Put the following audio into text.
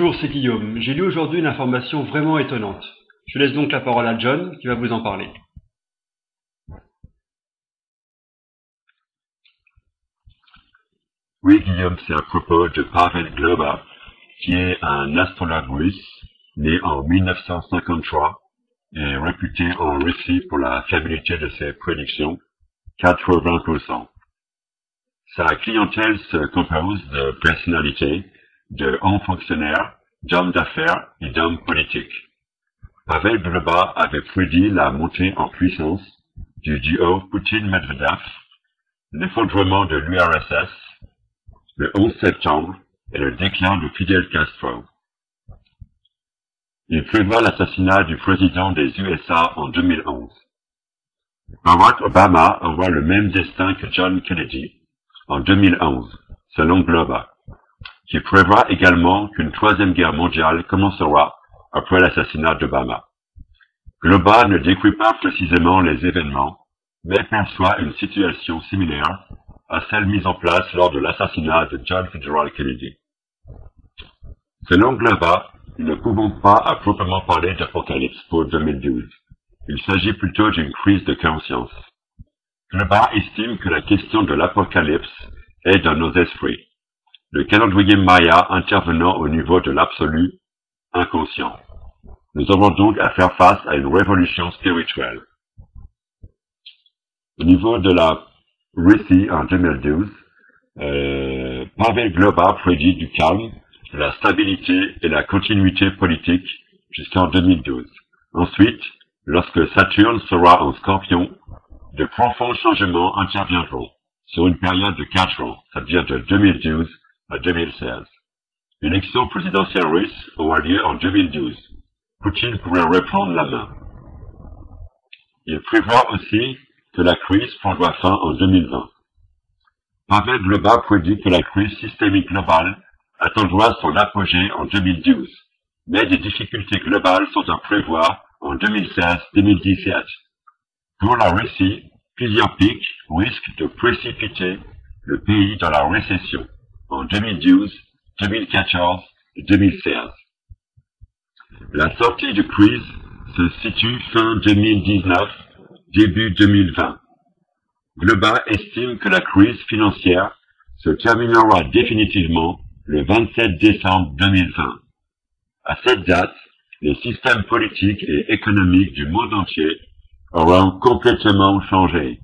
Bonjour, c'est Guillaume. J'ai lu aujourd'hui une information vraiment étonnante. Je laisse donc la parole à John qui va vous en parler. Oui, Guillaume, c'est à propos de Pavel Globa, qui est un astrologue russe, né en 1953 et réputé en Russie pour la fiabilité de ses prédictions, 80%. Sa clientèle se compose de personnalités, de hauts fonctionnaires, d'hommes d'affaires et d'hommes politiques. Pavel Globa avait prédit la montée en puissance du duo Poutine-Medvedev, l'effondrement de l'URSS, le 11 septembre et le déclin de Fidel Castro. Il prévoit l'assassinat du président des USA en 2011. Barack Obama aura le même destin que John Kennedy en 2011, selon Globa, qui prévoit également qu'une troisième guerre mondiale commencera après l'assassinat d'Obama. Globa ne décrit pas précisément les événements, mais perçoit une situation similaire à celle mise en place lors de l'assassinat de John Fitzgerald Kennedy. Selon Globa, nous ne pouvons pas à proprement parler d'apocalypse pour 2012. Il s'agit plutôt d'une crise de conscience. Globa estime que la question de l'apocalypse est dans nos esprits, le calendrier maya intervenant au niveau de l'absolu inconscient. Nous avons donc à faire face à une révolution spirituelle. Au niveau de la Russie en 2012, Pavel Globa prédit du calme, de la stabilité et la continuité politique jusqu'en 2012. Ensuite, lorsque Saturne sera en Scorpion, de profonds changements interviendront sur une période de 4 ans, c'est-à-dire de 2012 à 2016. L'élection présidentielle russe aura lieu en 2012. Poutine pourrait reprendre la main. Il prévoit aussi que la crise prendra fin en 2020. Pavel Globa prédit que la crise systémique globale atteindra son apogée en 2012, mais des difficultés globales sont à prévoir en 2016-2017. Pour la Russie, plusieurs pics risquent de précipiter le pays dans la récession en 2012, 2014 et 2016. La sortie de crise se situe fin 2019, début 2020. Globa estime que la crise financière se terminera définitivement le 27 décembre 2020. À cette date, les systèmes politiques et économiques du monde entier auront complètement changé.